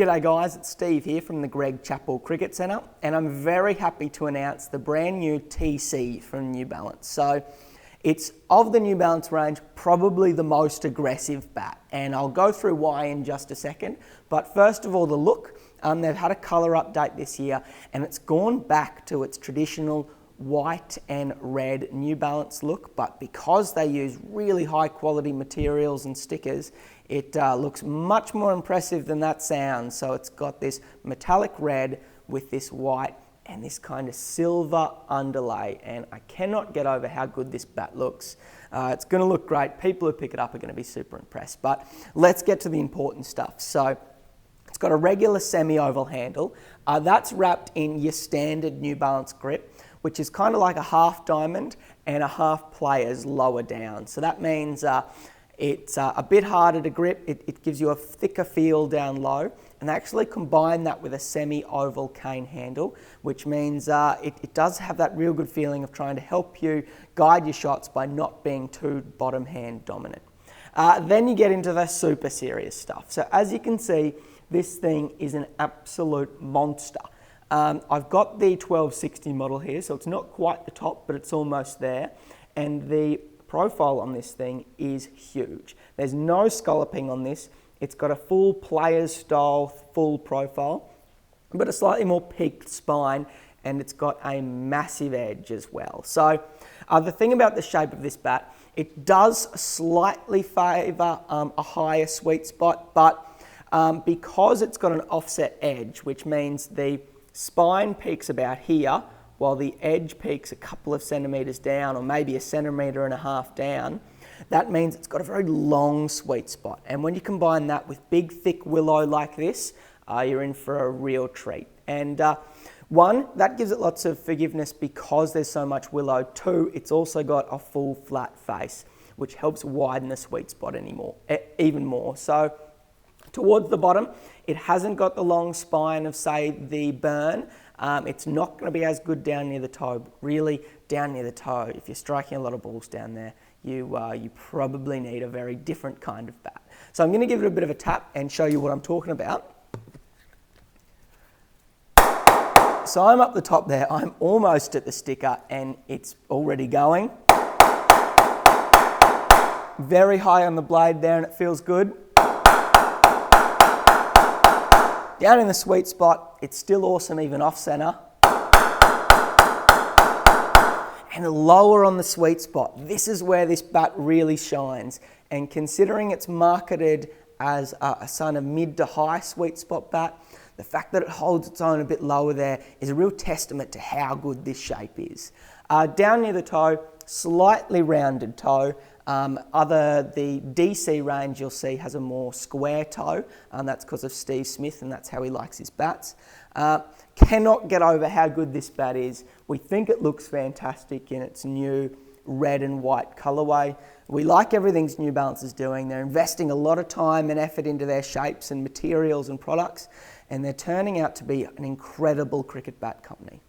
G'day guys, it's Steve here from the Greg Chappell Cricket Centre, and I'm very happy to announce the brand new TC from New Balance. So it's, of the New Balance range, probably the most aggressive bat, and I'll go through why in just a second. But first of all, the look. They've had a colour update this year, and it's gone back to its traditional white and red New Balance look, but because they use really high quality materials and stickers, it looks much more impressive than that sounds. So it's got this metallic red with this white and this kind of silver underlay, and I cannot get over how good this bat looks. It's going to look great. People who pick it up are going to be super impressed, but let's get to the important stuff. So it's got a regular semi-oval handle. That's wrapped in your standard New Balance grip, which is kind of like a half diamond and a half players lower down. So that means it's a bit harder to grip. It gives you a thicker feel down low, and actually combine that with a semi-oval cane handle, which means it does have that real good feeling of trying to help you guide your shots by not being too bottom hand dominant. Then you get into the super serious stuff. So as you can see, this thing is an absolute monster. I've got the 1260 model here, so it's not quite the top, but it's almost there. And the profile on this thing is huge. There's no scalloping on this. It's got a full player's style, full profile, but a slightly more peaked spine, and it's got a massive edge as well. So the thing about the shape of this bat, it does slightly favour a higher sweet spot, but because it's got an offset edge, which means the spine peaks about here, while the edge peaks a couple of centimetres down, or maybe 1.5 centimetres down. That means it's got a very long sweet spot. And when you combine that with big, thick willow like this, you're in for a real treat. And one, that gives it lots of forgiveness because there's so much willow. Two, it's also got a full flat face, which helps widen the sweet spot even more. So towards the bottom, it hasn't got the long spine of, say, the Burn. It's not going to be as good down near the toe, but really down near the toe, if you're striking a lot of balls down there, you probably need a very different kind of bat. So I'm going to give it a bit of a tap and show you what I'm talking about. So I'm up the top there, I'm almost at the sticker and it's already going. Very high on the blade there and it feels good. Down in the sweet spot, it's still awesome even off centre. And lower on the sweet spot, this is where this bat really shines. And considering it's marketed as a kind of mid to high sweet spot bat, the fact that it holds its own a bit lower there is a real testament to how good this shape is. Down near the toe, slightly rounded toe. The DC range you'll see has a more square toe, and that's because of Steve Smith, and that's how he likes his bats. Cannot get over how good this bat is. We think it looks fantastic in its new red and white colourway. We like everything New Balance is doing. They're investing a lot of time and effort into their shapes and materials and products, and they're turning out to be an incredible cricket bat company.